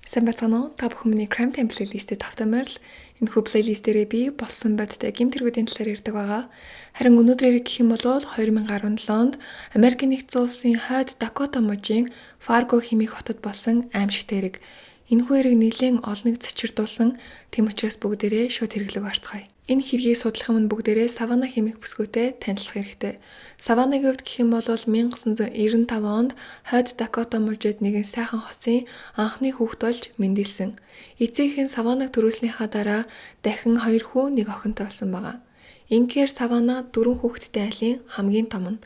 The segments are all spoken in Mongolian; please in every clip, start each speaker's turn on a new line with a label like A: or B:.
A: Сайн бацгаана уу? Та бүхэн миний Crime Time плейлистэд тавтамаар л энэхүү плейлистээрээ би болсон бодтой гэмт хэрэгүүдийн талаар ярьдаг байгаа. Харин өнөөдрийг гэх юм бол 2017 онд Америкийн нэгдсэн улсын хойд Дакота мужийн Фарго хэмээх хотод болсон аимшигт хэрэг. Энэхүү хэрэг нэлээд олныг цочирдуулсан. Тэм учраас бүгдээрээ шууд хэрэглэг орцгоё. Энэ хэргийг судлахын өмнө бүгдээрээ Савана хэмээх бүсгүйтэй танилцах хэрэгтэй. Саванагийн хувьд гэх юм бол 1995 онд хойд Дакота мужид нэгэн сайхан хоцын анхны хүүхэд болж мэндэлсэн. Эцэгийнхэн Саванаг төрүүлснийхаа дараа дахин 2 хүү 1 охинтой болсон байгаа. Ингээр Савана 4 хүүхэдтэй айлын хамгийн том нь.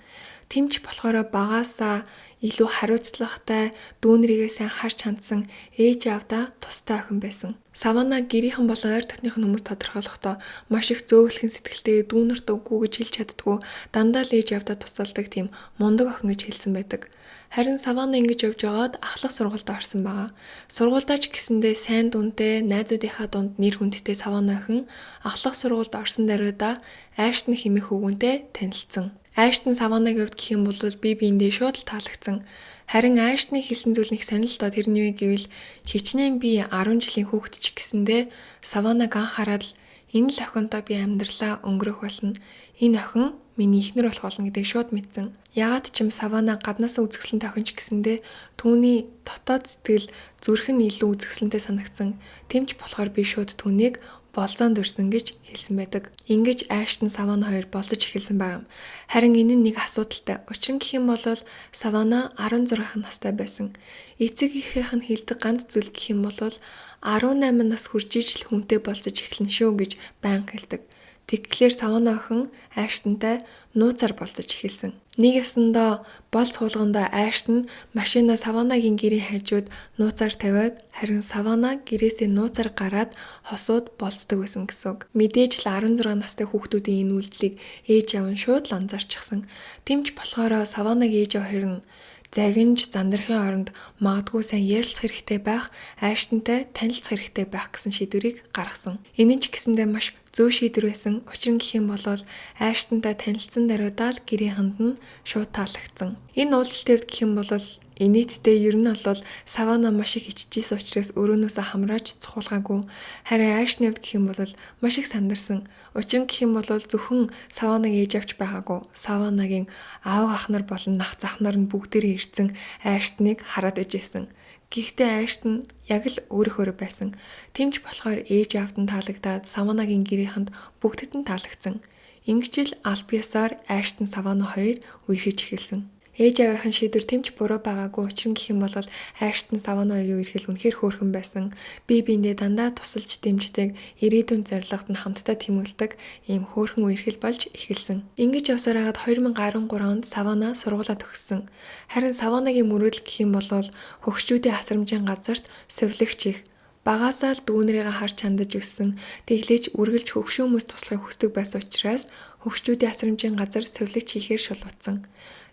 A: Тэмч болохоор багаасаа илүү хариуцлагатай, дүүнэрийгээ сайн харж хандсан ээж аавдаа тустай охин байсан. Савана гэрийнхэн болон ойр дотных хүмүүс тодорхойлохдоо маш их зөөлхөн сэтгэлтэй, дүүнэрт үгүй гэж хэлж чаддгүй, дандаа л ээж аавдаа тусалдаг тийм мундаг охин гэж хэлсэн байдаг. Харин Савана ингэж явж байгаад ахлах сургуульд орсон байгаа. Сургуульдаа ч гэсэндээ сайн дүнтэй, найзуудынхаа дунд нэр хүндтэй Савана охин ахлах сургуульд орсон даруйда Аштон хэмээх хүүгэнтэй танилцсан. Аштон Саванагийн хувьд гэх юм бол бие биендээ шууд л таалагдсан. Харин Аштны хэлсэн зүйл нэг сонирхолтой тэрний үе гэвэл хичнээн би 10 жилийн хүүхэд ч гэсэндээ Саванаг анхаарал энэ л охинтой би амьдралаа өнгөрөх болно. Энэ охин миний эхнэр болох болно гэдгийг шууд мэдсэн. Яагаад ч юм Савана гаднаасаа үзэсгэлэнтэй охин ч гэсэндээ түүний дотоод сэтгэл зүрх нь илүү үзэсгэлэнтэй санагдсан. Тэмч болохоор би шууд түүнийг болзоонд урьсан гэж хэлсэн байдаг. Ингэж Аштон Савана хоёр болцож эхэлсэн байгаа юм. Харин энэ нь нэг асуудалтай. Учир нь гэх юм бол Савана 16 настай байсан. Эцэг эхийнх нь хэлдэг ганц зүйл гэх юм бол 18 нас хүрч ижил хүнтэй болцож эхэлнэ шүү гэж байнга хэлдэг. Тэгэхээр Савана охин Аштонтай нууцаар болцож эхэлсэн. Нэг ясандаа болц хулгандаа Аштон машинаа Саванагийн гэрийн хажууд нууцаар тавиад харин Савана гэрээсээ нууцаар гараад хосууд болцдог байсан гэсэн үг. Мэдээж л 16 настай хүүхдүүдийн энэ үйлдэлийг ээж аав нь шууд л анзаарчихсан. Тэмч болохоор Саванагийн ээж аав хоёр нь загинж зандрахын оронд магадгүй сайн ярилцах хэрэгтэй байх, Аштонтай танилцах хэрэгтэй байх гэсэн шийдвэрийг гаргасан. Энэ нь ч гэсэндээ маш зөв шийдвэр байсан. Учир нь гэх юм бол Аштонтай танилцсан даруйдаа л гэрийнхэнд нь шууд таалагдсан. Энэ уулзалтын хувьд гэх юм бол инээдтэй ер нь бол Савана маш их иччихсэн учраас өрөөнөөсөө хамрааж цухуулгаагүй. Харин Аштны хувьд гэх юм бол маш их сандарсан. Учир нь гэх юм бол зөвхөн Саванаг ээж авч байгаагүй. Саванагийн аав ах нар болон нах зах нар нь бүгдээрээ ирсэн Аштныг хараад ижсэн. Гэхдээ Аштон яг л өөрөөр байсан. Тэмч болохоор ээж аавд нь таалагдаад Саванагийн гэрийнхэнд бүгдэд нь таалагдсан. Ингэж л аль биесаар Аштон Савана хоёр үерхэж эхэлсэн. Ээж аавынхын шийдвэр тэмч буруу байгаагүй. Учир нь гэх юм бол Аштон Савана хоёрын үерхэл үнэхээр хөөрхөн байсан. Бие биендээ дандаа тусалж дэмждэг, ирээдүйн зорилгод нь хамтдаа тэмүүлдэг ийм хөөрхөн үерхэл болж эхэлсэн. Ингэж явсаар хагаад 2013 онд Савана сургуулаа төгссөн. Харин Саванагийн мөрөөдөл гэх юм бол хөгшчүүдийн асрамжийн газарт сувилагч их. Багаасаа л дүүнэрийгээ харж хандаж өссөн. Тэглэж үргэлж хөгшин хүмүүс туслахыг хүсдэг байсан учраас хөгшчүүдийн асрамжийн газар сувилагч хийхээр шулуутсан.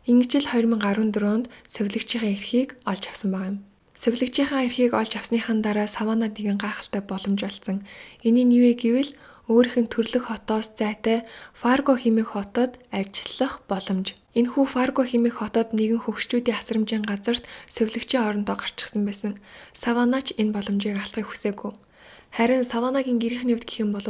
A: Ингэж л 2014 онд сувилагчийн эрхийг олж авсан байгаа юм. Сувилагчийн эрхийг олж авсныхан дараа Савана нэгэн гайхалтай боломж олсон. Энэ нь юу вэ гэвэл өөрийнх нь төрлөх хотоос зайтай Фарго хэмээх хотод ажиллах боломж. Энэхүү Фарго хэмээх хотод нэгэн хөгшчүүдийн асрамжийн газарт сувилагчийн орондоо гарчихсан байсан. Савана ч энэ боломжийг алдахыг хүсээгүй. Харин Саванагийн гэрийнхний хувьд гэх юм бол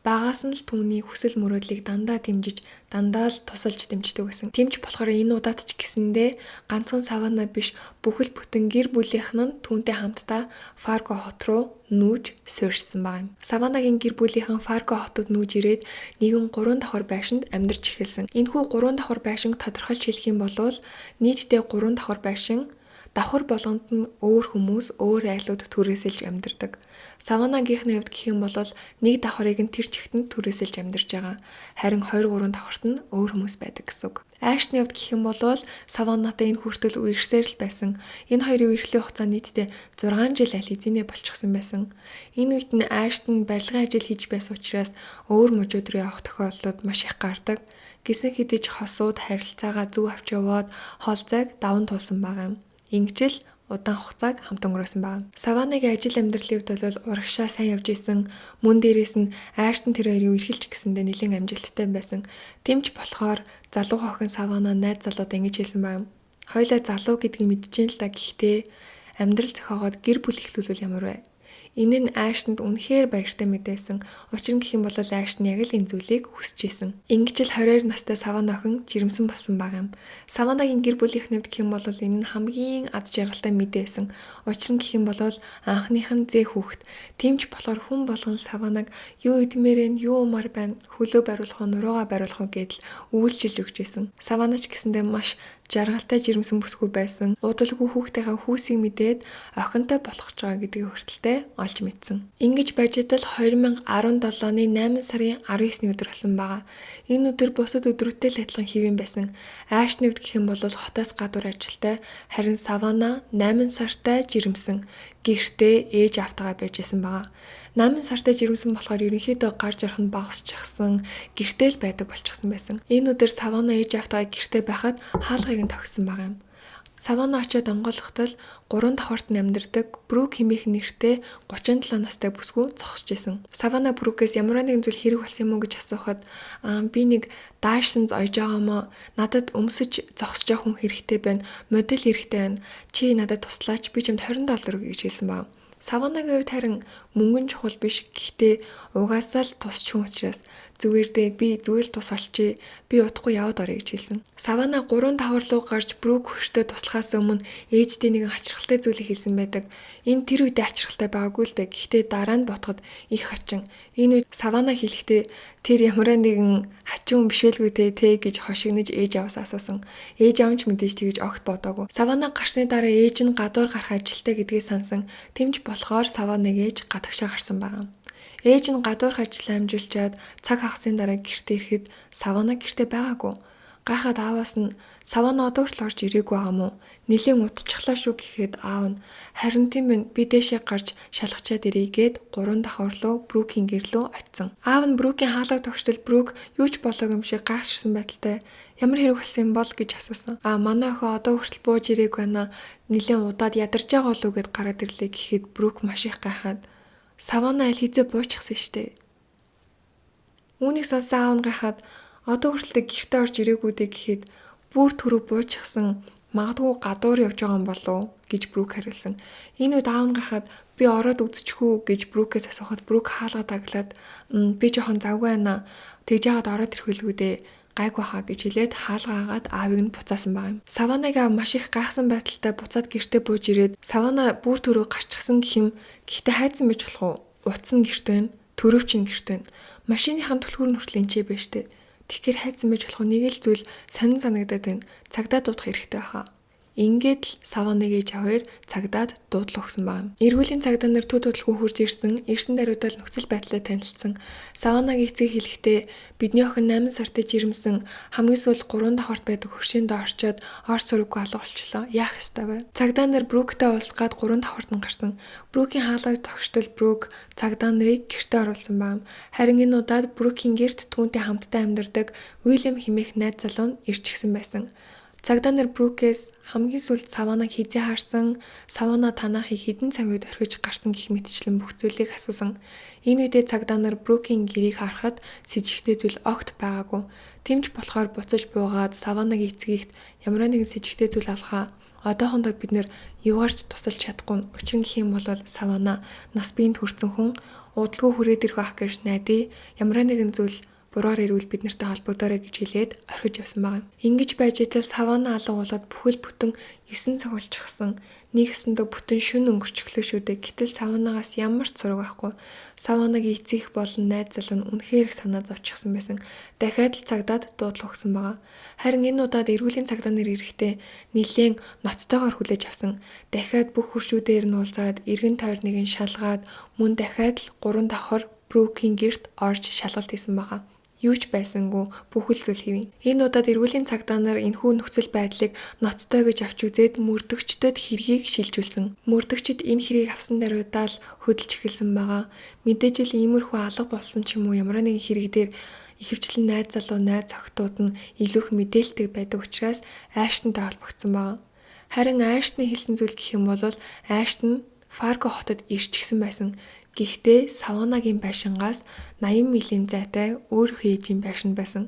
A: багаас нь л түүний хүсэл мөрөөдлийг дандаа дэмжиж, дандаа л тусалж дэмждэг байсан. Тэмч болохоор энэ удаад ч гэсэндээ ганцхан Савана биш, бүхэл бүтэн гэр бүлийнх нь түүнтэй хамтдаа Фарго хот руу нүүж суурьсан байгаа юм. Саванагийн гэр бүлийнхэн Фарго хотод нүүж ирээд нэгэн 3 давхар байшинд амьдарч эхэлсэн. Энэхүү 3 давхар байшинг тодорхойлж хэлэх юм бол нийтдээ 3 давхар байшин давхар болгонд нь өөр хүмүүс, өөр айлууд түрээсэлж амьдардаг. Саванагийнхны хувьд гэх юм бол нэг давхарыг нь тэр чигтэнд түрээсэлж амьдарч байгаа. Харин 2-3 давхарт нь өөр хүмүүс байдаг гэсэн үг. Аштны хувьд гэх юм бол Саванатай энэ хүртэл үерхсээр л байсан. Энэ хоёрын үерхлийн хугацаа нийтдээ 6 жил аль хэзээ болчихсон байсан. Энэ үед нь Аштон барилгын ажил хийж байсан учраас өөр мужууд руу явах тохиолдлууд маш их гардаг. Гисэн хэдий ч хосууд харилцаагаа зөв авч яваад холзайг даван туулсан байгаа юм. Ингэж л удаан хугацааг хамт өнгөрөөсөн байна. Саванагийн ажил амьдралын хувьд бол урагшаа сайн явж исэн. Мөн дээрээс нь Аштон тэр хоёрын үерхэлж гэсэндээ нэлээд амжилттай байсан. Тэмч болохоор залуу охин Савана найз залууд ингэж хэлсэн байна. Хоёулаа залуу гэдгийг мэдчихээн л да, гэхдээ амьдрал зохиогоод гэр бүл эхлүүлвэл ямар вэ? Энэ нь Аштанд үнэхээр баяртай мэдээсэн. Учир нь гэх юм бол Ашт нь яг л энэ зүйлийг хүсэжсэн. Ингэж л 22 настай Савана охин жирэмсэн болсон баг юм. Саванагийн гэр бүлийнх нь гэх юм бол энэ нь хамгийн аз жаргалтай мэдээсэн. Учир нь гэх юм бол анхных нь зээ хүүхэд. Тэмч болохоор хүн болгон Саванаг юу идмээр нь юу умаар байна, хөлөө бариулах уу, нуруугаа бариулах уу гэдэл үйлчилж өгчээсэн. Саванач гэсэндээ маш жаргалтай жирэмсэн бүсгүй байсан. Удалгүй хүүхдийнхээ хүүсийг мэдээд охинтой болох ч байгаа гэдгийг хүртэлтэй олж мэдсэн. Ингэж байж тал 2017 оны 8 сарын 19-ний өдөр болсон байгаа. Энэ өдөр бусад өдрүүтэй л адилхан хэвэн байсан. Аашны үед гэх юм бол хотоос гадуур ажилтай, харин Савана 8 сартай жирэмсэн. Гэртээ ээж автагаа байжсэн байгаа. 8 сартай жирэмсэн болохоор ерөнхийдөө гарч орох нь багасчихсан, гэртээ л байдаг болчихсон байсан. Энэ өдөр Савана ээж автагаа гэртээ байхад хаалгыг нь тогсон байгаа юм. Савана очиод онгойлгохтол 3 давхарт амьдардаг Брук хэмээх нэртэй 37 настай бүсгүй зогсож исэн. Савана Брукээс ямар нэгэн зүйл хэрэг болсон юм уу гэж асуухад би нэг даашсан зойж байгаа мó, надад өмсөж зогсож явах хүн хэрэгтэй байна, модель хэрэгтэй байна. Чи надад туслаач, би чамд $20 өгье гэж хэлсэн баг. Саванагийн хувьд харин мөнгөн чухал биш, гэхдээ угаасаа л тусч хүн учраас зүгээр дээ би зүгээр л тус олчий, би удахгүй яваад орё гэж хэлсэн. Савана 3 давхар руу гарч Брук хөштэй туслахаас өмнө ээжтэй нэгэн ачирхалтай зүйлийг хэлсэн байдаг. Энэ тэр үедээ ачирхалтай байгаагүй л дээ, гэхдээ дараа нь ботход их хачин. Энэ үед Савана хэлэхдээ тэр ямар нэгэн хачин хүн бишэлгүй те гэж хошигнож ээж аваас асуусан. Ээж аав ч мэдээж тэгэж огт бодоогүй. Савана гарсны дараа ээж нь гадуур гарах ажилтай гэдгийг сансан. Тэмч болохоор Саванаг ээж гадагшаа гарсан байгаа. Ээж нь гадуурх ажил амжуулчаад цаг хагасны дараа гэртээ ирэхэд Савана гэртээ байгаагүй. Гайхаад ааваас нь Савана одоо хүртэл орж ирээгүй байгаа мó? Нилээн удчихлаа шүү гэхэд аав нь харин тийм ээ би дээшээ гарч шалгачаад ирье гэд 3 давхар руу Брукийн гэрлөө очсон. Аав нь Брукийн хаалгаг тогтвол Брук юу ч болоогүй юм шиг гайхширсан байдалтай ямар хэрэг болсон юм бол гэж асуусан. Манай охин одоо хүртэл бууж ирээгүй байна. Нилээн удаад ядарч байгаа болов уу гэд гараад ирлээ гэхэд Брук маш их гайхаад Савана аль хизээ буучихсан штэ. Үүнийг сонсон аав нь гайхаад одоо хүртэл гэртээ орж ирээгүй дээ гэхэд бүр түрүү буучихсан, магадгүй гадуур явж байгаа юм болов гэж Брук хариулсан. Энэ үед аав нь гайхаад би ороод үзчихүү гэж Брукээс асуухад Брук хаалга таглаад би жоохон завгүй байна. Тэгж яагаад ороод ирэхвэлгүй дээ. Гайгүй хаа гэж хэлээд хаалгаагаад аавыг нь буцаасан байгаа юм. Саванаг аав маш их гайхсан байдалтай буцаад гэртээ бууж ирээд Савана бүр түрүү гарчихсан гэх юм. Гэхдээ хайцсан байж болох уу? Утас нь гэрт байна, төрөвч нь гэрт байна. Машиныхаа түлхүүр нь хүртэл энчээ байж тээ. Тэгэхээр хайцсан байж болох нэг л зүйл сонин санагдаад байна. Цагдаа дуудах хэрэгтэй байхаа. Ингээд л Саваныг ээж аваар цагдаад дуудлага өгсөн байна. Эргүүлийн цагдаа нар төв дуудлаггүй хурж ирсэн даруйдал нөхцөл байдлаа танилцсан. Саванагийн эцэг хэлэхдээ бидний охин 8 сартай жирэмсэн хамгийн сүүл 3 давхарт байдаг хөршөөндөө орчоод орц сураггүй алга болчлоо. Яах ёстой вэ? Цагдаа нар Бруктай уулзгаад 3 давхарт нь гарсан. Брукийн хаалгыг тогтвол Брук цагдаа нарыг гэртээ оруулсан байна. Харин энэ удаад Брукийн гэрт түүнтэй хамтдаа амьдардаг Уильям хэмээх найз залуу нь ирж гисэн байсан. Цагдаа нар Брукээс хамгийн сүүлд Саванаг хизээ харсан, Савана танахыг хэдэн цаг үед орхиж гарсан гэх мэтчлэн бүх зүйлийг асуусан. Энэ үедээ цагдаа нар Брукийн гэрийг харахад с ิจ гтэй зүйл огт байгаагүй. Тэмч болохоор буцаж буугаад Саванагийн эцгийгт ямар нэгэн с ิจ гтэй зүйл алгаа. Одоохондоо бид нэр юугаарч тусалж чадахгүй. Учир нь гэх юм бол Савана нас биеинд хүрсэн хүн удалгүй хүрээд ирэх ах гэж найдаа ямар нэгэн зүйл буруугаар ирвэл бид нартай холбогдоорой гэж хэлээд орхиж явсан байгаа юм. Ингэж байж идэл Савана алга болоод бүхэл бүтэн 9 цаг болчихсон. Нэг өсөндөө бүтэн шүн өнгөрчихлөө шүү дээ. Гэтэл Саванагаас ямар ч зураг байхгүй. Саванагийн эцэг болон найз залуу нь үнэхээр их санаа зовчихсан байсан. Дахиад л цагдаад дуудлага өгсөн байгаа. Харин энэ удаад эргүүлийн цагдаа нар ирэхдээ нилээн ноцтойгоор хүлээж авсан. Дахиад бүх хуршүүдээр нь уулзаад эргэн тойрныг нь шалгаад мөн дахиад л 3 давхар Брукийн гэрт орж шалгалт хийсэн байгаа. Юу ч байсангүй бүхэл зүйл хэвэн. Энэ удаад эргүүлийн цагдаа нар энэхүү нөхцөл байдлыг ноцтой гэж авч үзээд мөрдөгчдөд хэргийг шилжүүлсэн. Мөрдөгчд энэ хэргийг авсан даруйдаал хөдөлж эхэлсэн байгаа. Мэдээж л иймэрхүү алга болсон ч юм уу ямар нэгэн хэрэг дээр ихэвчлэн найз залуу найз охтууд нь илүү их мэдээлэлтэй байдаг учраас Аштантай холбогдсон байгаа. Харин Аштны хэлсэн зүйл гэх юм бол Аштн Фарго хотод ирчихсэн байсан. Гэхдээ Саванагийн байшингаас 80 милийн зайтай өөрийнхөө ээжийн байшинд байсан.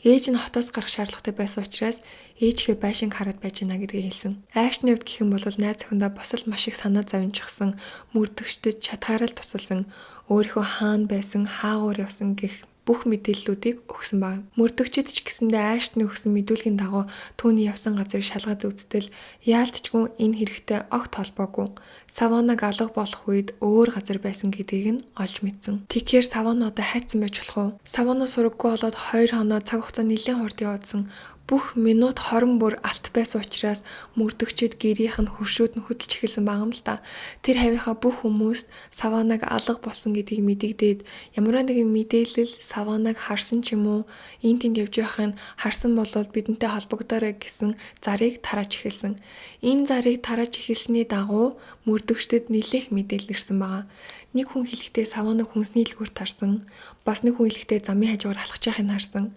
A: Ээж нь хотоос гарах шаардлагатай байсан учраас ээжийнхээ байшинг хараад байж гинэ гэдгийг хэлсэн. Айшны хувьд гэх юм бол найз охиндоо бас л маш их санаа зовчихсан, мөрдөгчдөд чадхаараа тусалсан, өөрийнхөө хаана байсан, хаагуур явсан гэх бүх мэдээллүүдийг өгсөн баг. Мөрдөгчд ч гэсэндээ айштны өгсөн мэдүүлгийн дагуу түүний явсан газрыг шалгаад үзтэл яалтчгүй энэ хэрэгтэй огт холбоогүй. Саванаг алга болох үед өөр газар байсан гэдгийг нь олж мэдсэн. Тэгэхээр Савана одоо хайцсан байж болох уу? Савана сураггүй болоод 2 хоноо цаг хугацаа нэлээд хурд явуулсан. Бүх минут хорон бүр алт байсан учраас мөрдөгчд гэрийнх нь хөршүүд нь хөдөлж эхэлсэн байгаа юм л та. Тэр хавийнхаа бүх хүмүүст Саванаг алга болсон гэдгийг мэдэгдээд ямар нэгэн мэдээлэл Саванаг харсан ч юм уу энэ тэнд явж байхын харсан бол бидэнтэй холбогдоорой гэсэн зарыг тарааж эхэлсэн. Энэ зарыг тарааж эхэлсний дагуу мөрдөгчдөд нэлээх мэдээлэл ирсэн байгаа. Нэг хүн хэлэхдээ Саванаг хүнсний дэлгүүрт харсан. Бас нэг хүн хэлэхдээ замын хажуугаар алхаж байхыг харсан.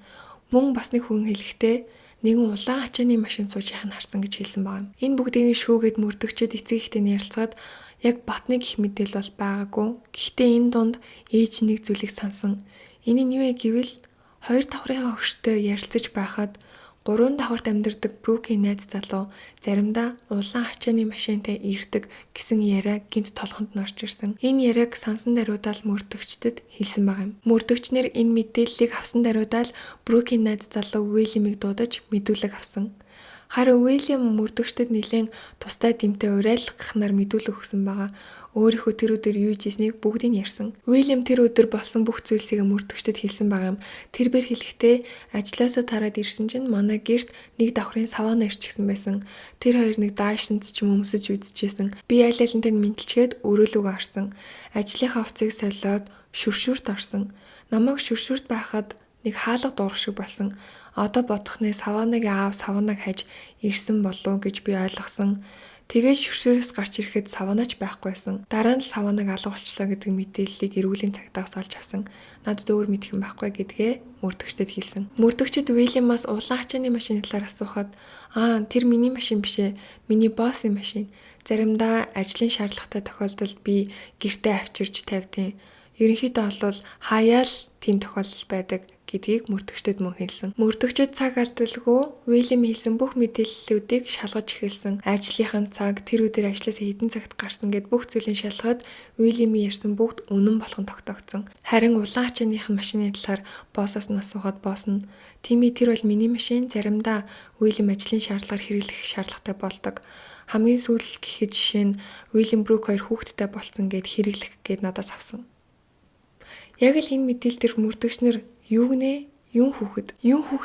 A: Мөн бас нэг хүн хэлэхдээ нэгэн улаан ачааны машин сууж яхад харсан гэж хэлсэн байна. Энэ бүгдийг шүүгээд мөрдөгчд эцэг ихтэй ярилцгаад яг батны гих мэдээлэл бол байгаагүй. Гэхдээ энэ дунд ээж нэг зүйлийг сансан. Энэ нь юу вэ гэвэл 2 давхрынхаа хөштэй ярилцаж байхад 3 давхарт амьдардаг Брукийн найз залуу заримдаа улаан ачааны машинтай ирдэг гэсэн яриа гинт толгонд нь орж ирсэн. Энэ яриаг сансан даруйдаал мөрдөгчдөд хэлсэн байгаа юм. Мөрдөгчнөр энэ мэдээллийг авсан даруйдаал Брукийн найз залуу Уильямыг дуудаж мэдүүлэг авсан. Харин Уильям мөрдөгчдөд нэлээд тустай дэмтэй урайлгахнаар мэдүүлэг өгсөн байгаа. Өөрийнхөө тэр өдөр юу хийснийг бүгдийг ярьсан. Уильям тэр өдөр болсон бүх зүйлсийг мөрдөгчдөд хэлсэн байгаа юм. Тэр бэр хэлэхдээ ажлаасаа тараад ирсэн чинь манай гэрт нэг давхрын Савана ирчихсэн байсан. Тэр хоёр нэг даашсанд ч юм өмсөж үзчихсэн. Би аль алинтай мэдчихэд өрөөлөөгөө харсан. Ажлынхаа хувцсыг солиод шүршүрт орсон. Намайг шүршүрт байхад нэг хаалга дуурах шиг болсон. Одоо бодохны Саванагийн аав Саванаг хаж ирсэн болов гэж би ойлгосон. Тэгээд шүршүрээс гарч ирэхэд Саванач байхгүй байсан. Дараа нь л Саванаг алга болчлоо гэдэг мэдээллийг эрүүлийн цагтаас олж авсан. Надад өөр мэдэх юм байхгүй гэдгээ мөрдөгчдөд хэлсэн. Мөрдөгчд Уильямаас улаан ачааны машины талаар асуухад тэр миний машин биш ээ. Миний боссын машин. Заримдаа ажлын шаардлагатай тохиолдолд би гэртээ авчирч тавьдیں۔ Ерөнхийдөө бол хаяал тийм тохиолдол байдаг гэдгийг мөрдөгчдөд мөн хэлсэн. Мөрдөгчд цаг алдалгүй Уильям хэлсэн бүх мэдээллүүдийг шалгаж эхэлсэн. Ажлынхаа цаг, тэр өдөр ажлаасаа хэдэн цагт гарсан гэд бүх зүйлийг шалгахад Уильямийн ярьсан бүгд үнэн болох нь тогтогдсон. Харин улаан ачааныхын машины талаар боссоос нь асуухад босс нь "Тими тэр бол миний машин, заримдаа Уильям ажлын шаардлагаар хэрэглэх шаардлагатай болдог. Хамгийн сүүлд гэхэд жишээ нь Уильям Брук хоёр хүүхэдтэй болцсон гэд хэрэглэх гэд надаас авсан." Яг л энэ мэдээлэл төр мөрдөгчнөр юу гинэ? Юун хүүхэд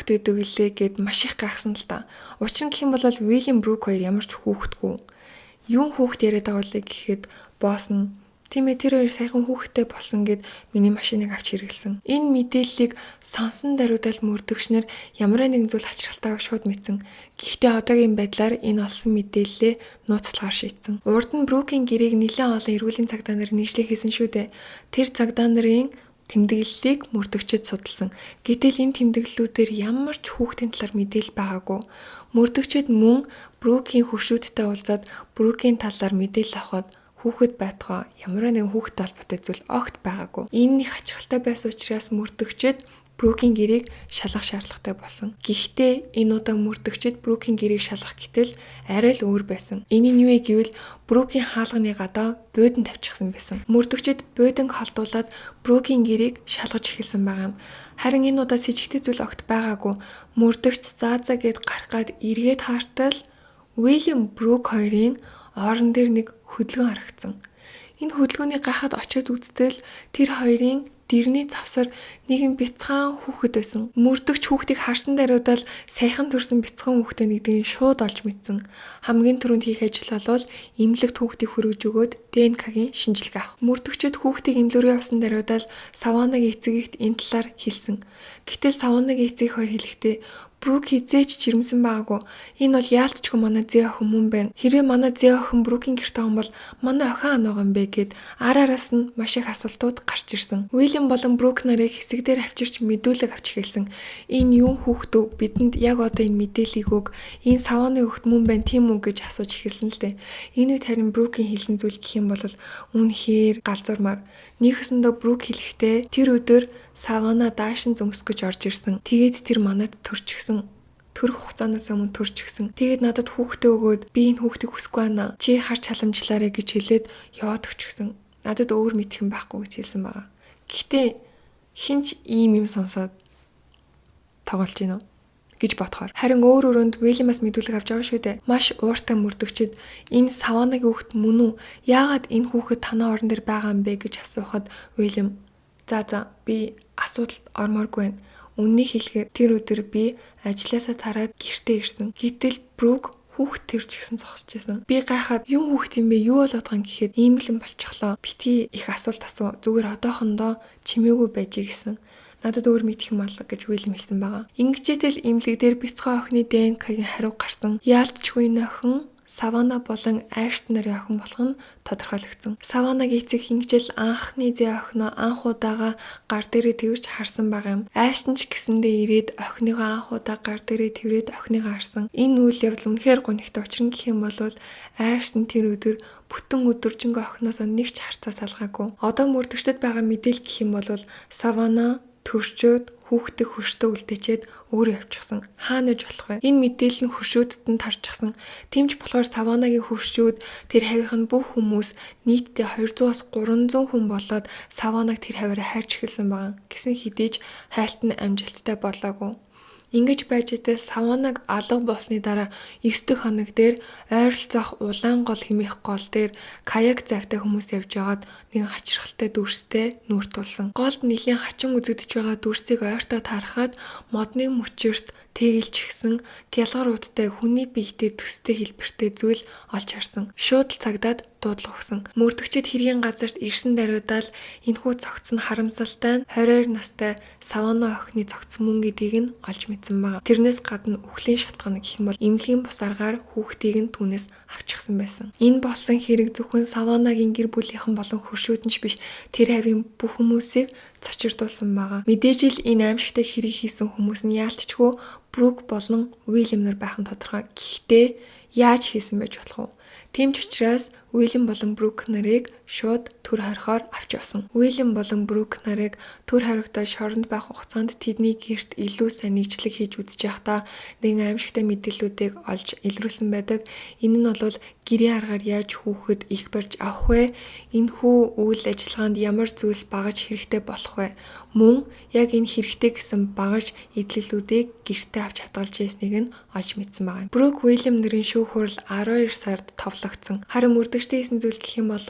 A: байдаг лээ гэд маш их гайхсан л та. Учир нь гэх юм бол Уильям Брук хоёр ямар ч хүүхэдгүй. Юун хүүхэд яриад байгаа лээ гэхэд босс нь "Тийм ээ, тэр хоёр сайхан хүүхэдтэй болсон гэд миний машиныг авч хэрэгэлсэн." Энэ мэдээллийг сонсон даруйдаал мөрдөгчнөр ямар нэгэн зүйл хачирхалтайг шууд мэдсэн. Гэхдээ одоогийн байдлаар энэ олсон мэдээллээ нууцлахаар шийдсэн. Урд нь Брукийн гэрээг нэлээд олон эрүүлийн цагдаа нар нэгжлэх хийсэн шүү дээ. Тэр цагдаа нарын тэмдэглэлийг мөрдөгчд судалсан. Гэтэл энэ тэмдэглэлүүдээр ямар ч хүүхдийн талаар мэдээлэл байгаагүй. Мөрдөгчд мөн Брукийн хөршүүдтэй уулзаад Брукийн талаар мэдээлэл авахд хүүхэд байтугай ямар нэгэн хүүхэдтэй холбоотой зүйл огт байгаагүй. Энэ их хачирхалтай байсан учраас мөрдөгчд Брукийн гэрээг шалгах шаардлагатай болсон. Гэхдээ энэ удаа мөрдөгчд Брукийн гэрээг шалгах гэтэл арай л өөр байсан. Энэ нь юу вэ гэвэл Брукийн хаалганы гадаа буудан тавьчихсан байсан. Мөрдөгчд бууданг холдуулаад Брукийн гэрээг шалгаж эхэлсэн байгаа юм. Харин энэ удаа с ิจ гтэй зүйл огт байгаагүй. Мөрдөгч заазаа гэд гарах гад эргээд хартал Уильям Брук хоёрын орон дээр нэг хөдөлгөөн харагдсан. Энэ хөдөлгөөний гахад очиод үзтэл тэр хоёрын дэрний завсар нэгэн бяцхан хүүхэд байсан. Мөрдөгч хүүхдийг харсан даруйдаал саяхан төрсэн бяцхан хүүхдээ нэгдгийг шууд олж мэдсэн. Хамгийн түрүүнд хийх ажил бол эмнэлэгт хүүхдийг хөргөж өгөөд ДНК-гийн шинжилгээ авах. Мөрдөгчд хүүхдийг эмнэлрүү явсан даруйдаал Саванагийн эцэг эхт энэ талаар хэлсэн. Гэтэл Саванагийн эцэг хоёр хэлэхдээ Брук хизээч жирэмсэн байгаагүй. Энэ бол яалтчгүй манай зээ охин мөн байна. Хэрвээ манай зээ охин Брукийн гэрт байгаа бол манай охин анаага юм бэ гэд араас нь маш их асуултууд гарч ирсэн. Уильям болон Брук нарыг хэсэгдээр авчирч мэдүүлэг авч эхэлсэн. Энэ юу хүүхдүү бидэнд яг одоо энэ мэдээллийг өг. Энэ Саваны хүүхд мөн байна тийм үү гэж асууж эхэлсэн л дээ. Энэ үед харин Брукийн хэлсэн зүйл гэх юм бол үнэхээр галзуурмаар. Нийхэсэндээ Брук хэлэхдээ тэр өдөр Савана даашин зөмсгөж орж ирсэн. Тэгээд тэр манад төрчихсөн. Төрөх хугацаанаас өмнө төрчихсөн. Тэгээд надад хүүхдээ өгөөд би энэ хүүхдийг хүсэхгүй байна. Чи харж халамжлаарэ гэж хэлээд яваад өчгсөн. Надад өөр мэдхэн байхгүй гэж хэлсэн байгаа. Гэхдээ хинч ийм юм сонсоод тоглож гинөө гэж бодохоор харин өөр өрөөнд Уильямаас мэдүүлэг авч байгаа шүү дээ. Маш ууртай мөрдөгчд энэ Саванагийн хүүхэд мөн үү? Яагаад энэ хүүхэд танаа орон дээр байгаа юм бэ гэж асуухад Уильям за би асуудалд ормооргүй байна. Үннийг хэлэхээр тэр өдөр би ажилласаа тараад гэртээ ирсэн. Гэтэл Брук хүүхэд төрж гисэн зогсож байсан. Би гайхаад юу хүүхэд юм бэ? Юу болоод байгаа юм гэхэд ийм л юм болчихлоо. Бити их асуулт асуу. Зүгээр одоохондоо чимээгүй байж гисэн. Надад өөр мэдэх юм алга гэж Уильям хэлсэн байгаа. Ингэжээтэл имлэг дээр бяцхан охины ДНК-гийн хариу гарсан. Яалтчгүй охин Савана болон Ашт нарын охин болох нь тодорхойлогдсон. Саванагийн эцэг хингжил анхны зээ охиноо анх удаага гар дээрээ тэрвэрч харсан байгаа юм. Ашт нь ч гэсэндээ ирээд охиныгоо анх удаа гар дээрээ тэрвэрэд охиныгоо харсан. Энэ үйл явдал үнэхээр гонигтай учир нь гэх юм бол Ашт нь тэр өдөр бүтэн өдөржингөө охиноос нэг ч харцаа салгаагүй. Одоо мөрдөгчдөд байгаа мэдээлэл гэх юм бол Савана төрчөөд хүүхдээ хөрштөө үлдээчээд өөрөө явчихсан. Хаана гэж болох вэ? Энэ мэдээлэл нь хөршөөдөд нь тарчихсан. Тэмч болохоор Саванагийн хөршөөд тэр хавийнх нь бүх хүмүүс нийтдээ 200-аас 300 хүн болоод Саванаг тэр хаваараа хайрч эхэлсэн байгаа. Гэсэн хэдий ч хайлт нь амжилттай болоогүй. Ингэж байж байгаа Саванаг алга болсны дараа 9 дэх хоног дээр ойролцоох улаан гол хэмээх гол дээр каяк завтай хүмүүс явж байгаад нэг хачирхалтай дүрстэй нүүр тулсан. Голд нэлийн хачин үзэгдэж байгаа дүрсийг ойртоо таарахад модны мөчөрт тэгэлчихсэн гялгаруудтай хүний биетэй төстэй хэлбэртэй зүйл олж харсан. Шууд л цагдаад дуудлага өгсөн. Мөрдөгчд хэргийн газарт ирсэн даруйдаал энэхүү цогц нь харамсалтай 22 настай Савана охины цогц мөн гэдгийг нь олж мэдсэн байна. Тэрнээс гадна үхлийн шалтгаан гэх юм бол эмнэлгийн бус аргаар хүүхдийг нь түүнээс авчихсан байсан. Энэ болсон хэрэг зөвхөн Саванагийн гэр бүлийнхэн болон хөршөөдөн ч биш тэр хавийн бүх хүмүүсийг цочирдуулсан байгаа. Мэдээж л энэ аимшигтай хэрэг хийсэн хүмүүс нь яалтчгүй Брук болон Уильям нар байх нь тодорхой. Гэхдээ яаж хийсэн байж болох вэ? Тийм ч учраас Уильям болон Брук нарыг шууд төр хорихоор авч явсан. Уильям болон Брук нарыг төр хоригдоо шоронд байх хугацаанд тэдний гэрт илүү сайн нэгжлэг хийж үзэж байхдаа нэгэн аимшигтай мэдээллүүдийг олж илрүүлсэн байдаг. Энэ нь бол гэрийн аргаар яаж хүүхэд их барьж авах вэ? Энэхүү үйл ажиллагаанд ямар зүйлс багаж хэрэгтэй болох вэ? Мөн яг энэ хэрэгтэй гэсэн багаж эдлэлүүдийг гэртээ авч хадгалж ясныг нь олж мэдсэн байна. Брук Уильям нарын шүүх хурал 12 сард товлогдсон. Харин мөрдөгчтэй хийсэн зүйл гэх юм бол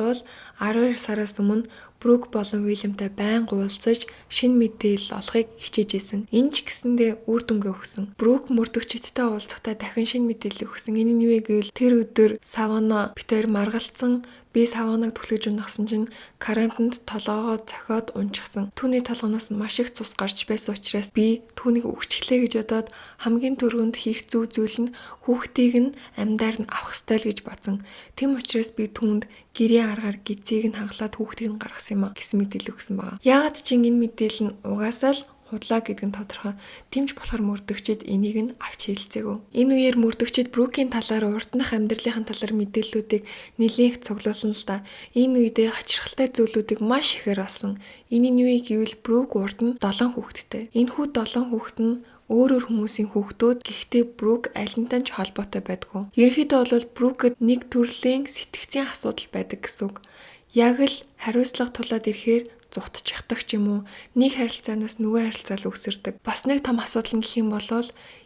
A: 12 сараас өмнө Брук болон Уильямтай байнга уулзаж шинэ мэдээлэл олохыг хичээжсэн. Энэ ч гэсэндээ үр дүнгээ өгсөн. Брук мөрдөгчдтэй уулзахдаа дахин шинэ мэдээлэл өгсөн. Энэ нь юу вэ гэвэл тэр өдөр Савана битээр маргалцсан. Би Саванаг түлхэж унахсан чинь карантинд толгоогоо цохиод унчихсан. Түүний толгоноос маш их цус гарч байсан учраас би түүнийг өгчихлээ гэж бодоод хамгийн түрүүнд хийх зөв зүйл нь хүүхдийг нь амьдаар нь авах ёстой л гэж бодсон. Тэм учраас би түүнд гэрийн аргаар гизийг нь хангалаад хүүхдийг нь гаргасан юм а гэсэн мэдээлэл өгсөн байна. Яагаад ч энэ мэдээлэл нь угаасаа л худлаа гэдэг нь тодорхой. Тэмч болохоор мөрдөгчд энийг нь авч хэлцээгөө. Энэ үеэр мөрдөгчд Брукийн талаар урднах амьдралын талаар мэдээллүүдийг нэлээх цуглуулсан л да. Энэ үедээ хачирхалтай зүйлүүдийг маш ихээр олсон. Энэ нь юу гэвэл Брук урд нь 7 хүүхэдтэй. Энэхүү 7 хүүхэд нь өөр хүмүүсийн хүүхдүүд гэхдээ Брук алинтай ч холбоотой байдгүй. Ерөнхийдөө бол Брукэд нэг төрлийн сэтгцийн асуудал байдаг гэсэн үг. Яг л хариуцлага тулаад ирэхээр зутчихдаг ч юм уу, нэг харилцаанаас нөгөө харилцаа л үсэрдэг. Бас нэг том асуудал нь гэх юм бол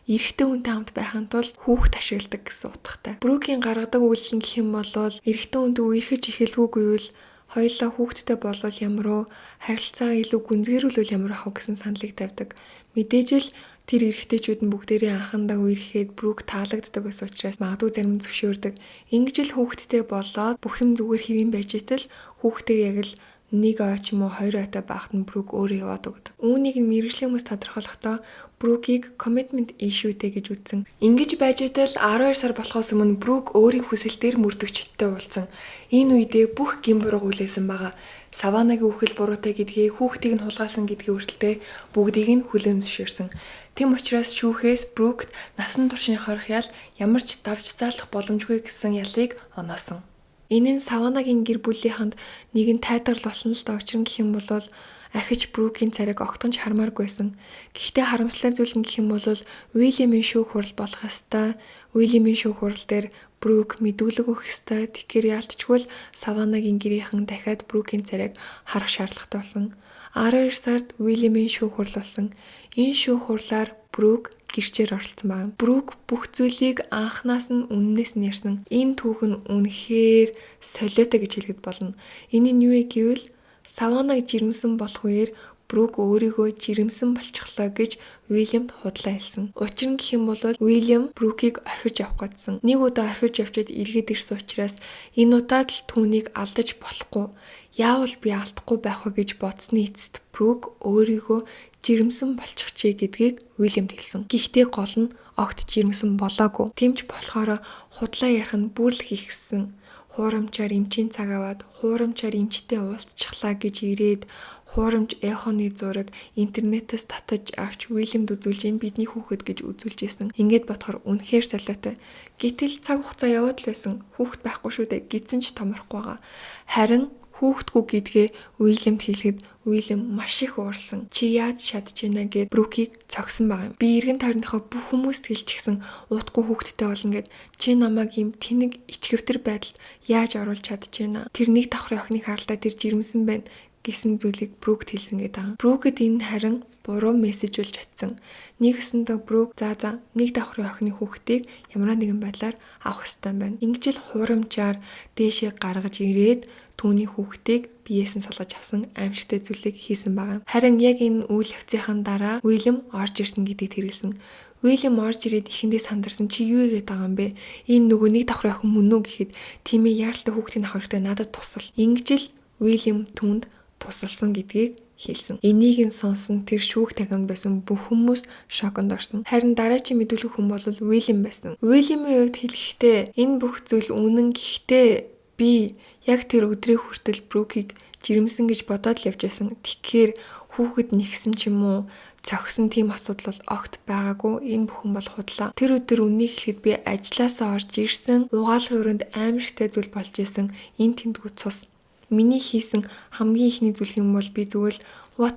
A: эрэгтэй хүнтэй хамт байхын тулд хүүхэд ашигладаг гэсэн утгатай. Брукийн гаргадаг үйлдэл нь гэх юм бол эрэгтэй хүнтэй үерхэж эхэлгүйгүй бол хоёулаа хүүхэдтэй болвол ямар уу, харилцаагаа илүү гүнзгийрүүлвэл ямар ах гэсэн саналыг тавьдаг. Мэдээж л тэр эрэгтэйчүүд нь бүгдээрээ анхандаа үерхэд Брук таалагддаг байсан учраас магадгүй зарим нь зөвшөөрдөг. Ингэж л хүүхэдтэй болоод бүх юм зүгээр хэвэн байж итэл хүүхдээ яг л нэг ой ч юм уу 2 ойтой байхад нь Брук өөрөө яваад өгдөг. Үүнийг мэрэгжлийн хүмүүс тодорхойлохдоо Брукийг commitment issueтэй гэж үзсэн. Ингэж байж байтал 12 сар болохоос өмнө Брук өөрийн хүсэлтээр мөрдөгчдтэй уулзсан. Энэ үедээ бүх гин буруу хүлээсэн байгаа. Саванагийн үхэл буруутай гэдгийг хүүхдийг нь хулгайлсан гэдгийг хүртэлтэй бүгдийг нь хүлээн зөвшөөрсөн. Тэм учраас шүүхээс Брукт насан туршийн хорхяал ямар ч давж заалах боломжгүй гэсэн ялыг оноосон. Энэ нь Саванагийн гэр бүлийнхэнд нэгэн тайлбар болсон л да. Учир нь гэх юм бол ахиж Брукийн царайг огтхон ч хармааргүйсэн. Гэхдээ харамсалтай зүйл нь гэх юм бол Уильямын шүүх хурал болох ёстой. Уильямын шүүх хурал дээр Брук мэдүүлэг өгөх ёстой. Тэгэхээр яалтчгүй Саванагийн гэрийнхэн дахиад Брукийн царайг харах шаардлагатай болсон. 12 сард Уильямын шүүх хурал болсон. Энэ шүүх хурлаар Брук гэрчээр оролцсон байна. Брук бүх зүйлийг анханаас нь үннээс нь ярьсан. Энэ түүх нь үнэхээр солиотой гэж хэлэхэд болно. Энэ нь юу вэ гэвэл Саванаг жирэмсэн болох үеэр Брук өөрийгөө жирэмсэн болчихлоо гэж Уильямд худлаа хэлсэн. Учир нь гэх юм бол Уильям Брукийг орхиж явах гэсэн. Нэг удаа орхиж явчаад эргээд ирсэн учраас энэ удаад л түүнийг алдаж болохгүй. Яавал би алдахгүй байх вэ гэж бодсны эцэст Брук өөрийгөө жирэмсэн болчихжээ гэдгийг Уильямд хэлсэн. Гэхдээ гол нь огт жирэмсэн болоогүй. Тэмч болохоор худлаа ярих нь бүр л хийхсэн. Хуурамчаар эмчийн цаг аваад хуурамчаар эмчтэй уулзчихлаа гэж ирээд хуурамч эхоны зураг интернетээс татаж авч Уильямд үзүүлж энэ бидний хүүхэд гэж үзүүлжсэн. Ингээд бодохоор үнэхээр солиотой. Гэтэл цаг хугацаа яваад л байсан. Хүүхэд байхгүй шүү дээ. Гидсэн ч томрохгүй байгаа. Харин хүүхдгүү гэдгээ Уильямд хэлэхэд Уильям маш их уурсан. Чи яаж шатж ийна гэд Брукийг цогсон байгаа юм. Би эргэн тойрныхоо бүх хүмүүст хэлчихсэн уутгүй хүүхдтэй болно гэд чи намайг юм тэнэг ичгэвтер байдалд яаж оруулж чадчихэна. Тэр нэг давхрын охиныг харлаа тэр жирэмсэн байна гэсэн зүйлийг Брукт хэлсэн гэдэг. Брукэд энэ харин буруу мессеж болж чадсан. Нэгсэндээ Брук за нэг давхрын охины хүүхдийг ямар нэгэн байдлаар авах ёстой байна. Ингэж л хуурамчаар дээшээ гаргаж ирээд түүний хүүхдийг биеэс нь салгаж авсан аимшигтай зүйлийг хийсэн байгаа. Харин яг энэ үйл явцын дараа Уильям орж ирсэн гэдгийг тэргэлсэн. Уильям орж ирээд ихэндээ сандарсан чи юу игээд байгаа юм бэ? Энэ нөгөө нэг давхрын охин мөн үү гэхэд тийм ээ яаралтай хүүхдийн авах хэрэгтэй надад тусал. Ингэж л Уильям түнд тусалсан гэдгийг хэлсэн. Энийг нь сонсон тэр шүүх тагамд байсан бүх хүмүүс шоконд орсон. Харин дараачийн мэдүүлэх хүн бол Уильям байсан. Уильямын хувьд хэлэхдээ энэ бүх зүйл үнэн гэхдээ би яг тэр өдрийн хүртэл Брукийг жирэмсэн гэж бодоод л явж байсан. Тэгэхээр хүүхэд нэгсэн ч юм уу цогсон тийм асуудал бол огт байгаагүй. Энэ бүхэн бол худлаа. Тэр өдөр үнийг хэлэхэд би ажилласаа орж ирсэн. Угаалгын өрөөнд амар ихтэй зүйл болж исэн. Энэ тэмдгүү цус. Миний хийсэн хамгийн ихний зүйл юм бол би зүгээр л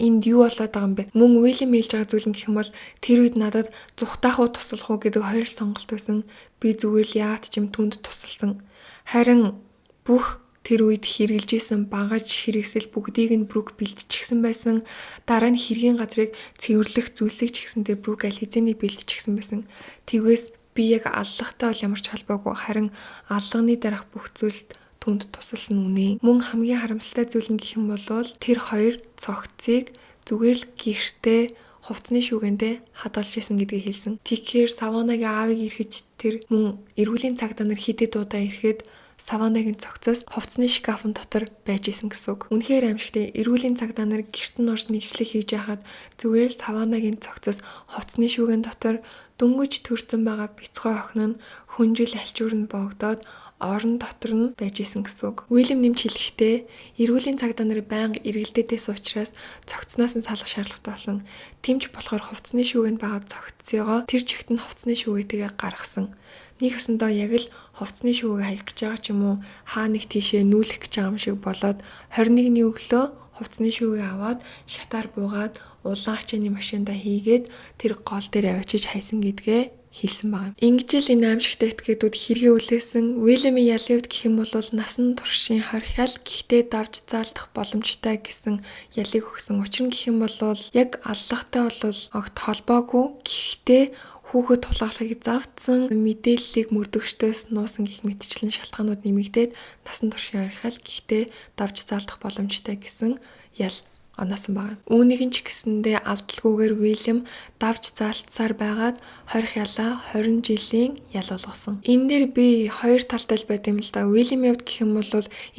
A: энд юу болоод байгаа юм бэ? Мөн Уильям хэлж байгаа зүйл нь гэх юм бол тэр үед надад зүхтаах уу туслах уу гэдэг хоёр сонголт байсан. Би зүгээр л яат ч юм түнд тусалсан. Харин бүх тэр үед хэрэгжилжсэн багаж хэрэгсэл бүгдийг нь Брук бэлтчихсэн байсан. Дараа нь хэргийн газрыг цэвэрлэх зүйлсийг ч гэсэндээ Брук аль хэзээний бэлтчихсэн байсан. Тэгвээс би яг аллагтай бол ямар ч холбоогүй. Харин аллагны дараах бүх зүйлд түнд тусалсан үнэ. Мөн хамгийн харамсалтай зүйл нь гэх юм бол тэр хоёр цогцыг зүгээр л гэртээ хувцсны шүүгэндээ хадгалж байсан гэдгийг хэлсэн. Тэгэхээр Саванагийн аавыг ирэхэж тэр мөн эрүүлийн цагдаа нар хидэд удаа ирэхэд Саванагийн цогцоос хувцсны шкафын дотор байж исэн гэсэн үг. Үнэхээр аимшигтай. Эрүүлийн цагдаа нар гэрт нь орж нэгслэг хийж яхад зүгээр л Саванагийн цогцоос хувцсны шүүгэн дотор дөнгөж төрсөн байгаа бяцхан охин нь хүнжил альчуур нь богдоод орон дотор нь байж исэн гэсэн үг. Уильям нэмж хэлэхдээ эрүүлийн цагдаа нар байнга эргэлдээдээс учраас цогцноос нь салах шаардлагатай болсон. Тэмч болохоор хувцсны шүүгэнд байгаа цогцсойгоо тэр чигт нь хувцсны шүүгээтэйгээ гаргасан. Нэг өсөндөө яг л хувцсны шүүгээ хаях гэж байгаа ч юм уу хаа нэг тийшээ нүүлэх гэж байгаа юм шиг болоод 21-ний өглөө хувцсны шүүгээ аваад шатаар буугаад улаан ачааны машинда хийгээд тэр гол дээр авчиж хайсан гэдгээ хэлсэн байна. Ингэж л энэ аимшигтай этгээдүүд хэрэгээ үлээсэн. Уильямын ялын хувьд гэх юм бол насан туршийн хорхиал гэхдээ давж заалдах боломжтой гэсэн ялыг өгсөн. Учир нь гэх юм бол яг аллагтай бол огт холбоогүй. Гэхдээ хүүхэд тулгаалахыг завдсан мэдээллийг мөрдөгчдөөс нуусан гэх мэтчлэн шалтгаанууд нэмэгдээд насан туршийн хорхиал гэхдээ давж заалдах боломжтой гэсэн ял оноосон байгаа. Үүнийг нь ч гэсэндээ алдалгүйгээр Уильям давж заалтсаар байгаад 20 ялаа 20 жилийн ял болгосон. Энэ дээр би хоёр талтай л байт юм л да. Уильямийн хувьд гэх юм бол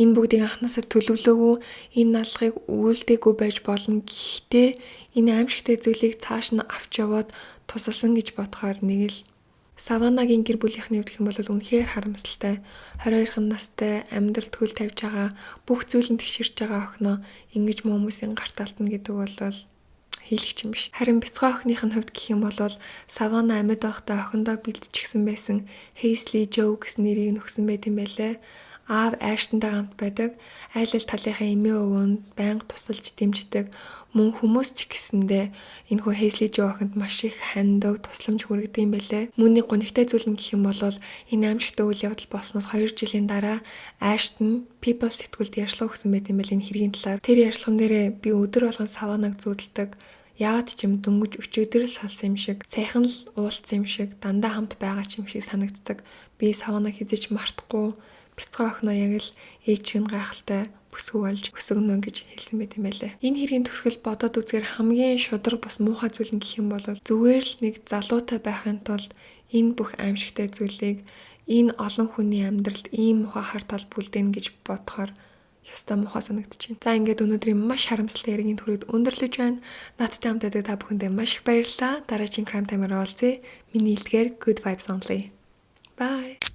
A: энэ бүгдийг анханасаа төлөвлөөгүй, энэ алгыг үйлдээгүй байж болно. Гэхдээ энэ аимшигтай зүйлийг цааш нь авч яваад тусалсан гэж бодохоор нэг л Саванагийн гэр бүлийнхний хувьд гэх юм бол үнэхээр харамсалтай. 22 настай амьдралд хөл тавьж байгаа бүх зүйл нь тэгшэрч байгаа охиноо ингэж муу хүмүүсийн гарт алдна гэдэг бол хийлгч юм биш. Харин бяцхан охиных нь хувьд гэх юм бол Савана амьд байхдаа охиндоо бэлдчихсэн байсан Хейсли Жо гэсэн нэрийг нөхсөн байт юм байлээ. Аав Аштонтой хамт байдаг. Айл ал талынхаа эмээ өвөөнд байнга тусалж дэмждэг. Мөн хүмүүс ч гэсэндээ энэ хүү Хейсли Жо охинд маш их хандав тусламж хүргэдэг юм байлээ. Мөнний гонигтай зүйл нь гэх юм бол энэ аимшигтай үйл явдал болсноос 2 жилийн дараа Аштон People сэтгүүлд ярьслага өгсөн байт юм байл энэ хэргийн талаар. Тэр ярьслаган дээрээ би өдөр болгон Саванаг зүүдэлдэг. Яагаад ч юм дөнгөж өчигдөр л салсан юм шиг, сайхан л уулзсан юм шиг, дандаа хамт байгаа ч юм шиг санагддаг. Би Саванаг хизээч мартахгүй. Бяцхан охиноо яг л ээж чинь гайхалтай бүсгүй болж өсөгнө гэж хэлсэн байт юм байлээ. Энэ хэргийн төгсгөл бодоод үзгээр хамгийн шудраг бас муухай зүйл нь гэх юм бол зүгээр л нэг залуутай байхын тулд энэ бүх аимшигтай зүйлийг энэ олон хүний амьдралд ийм муухай хар тал бүлдээн гэж бодохоор ястаа муухай санагдчихэв. За ингээд өнөөдрийн маш харамсалтай яригийн түрүүд өндөрлөж байна. Надтай хамт байдаг та бүхэндээ маш их баярлалаа. Дараагийн Crime Time-аар уулзъя. Миний илтгэр Good Vibes Only. Bye.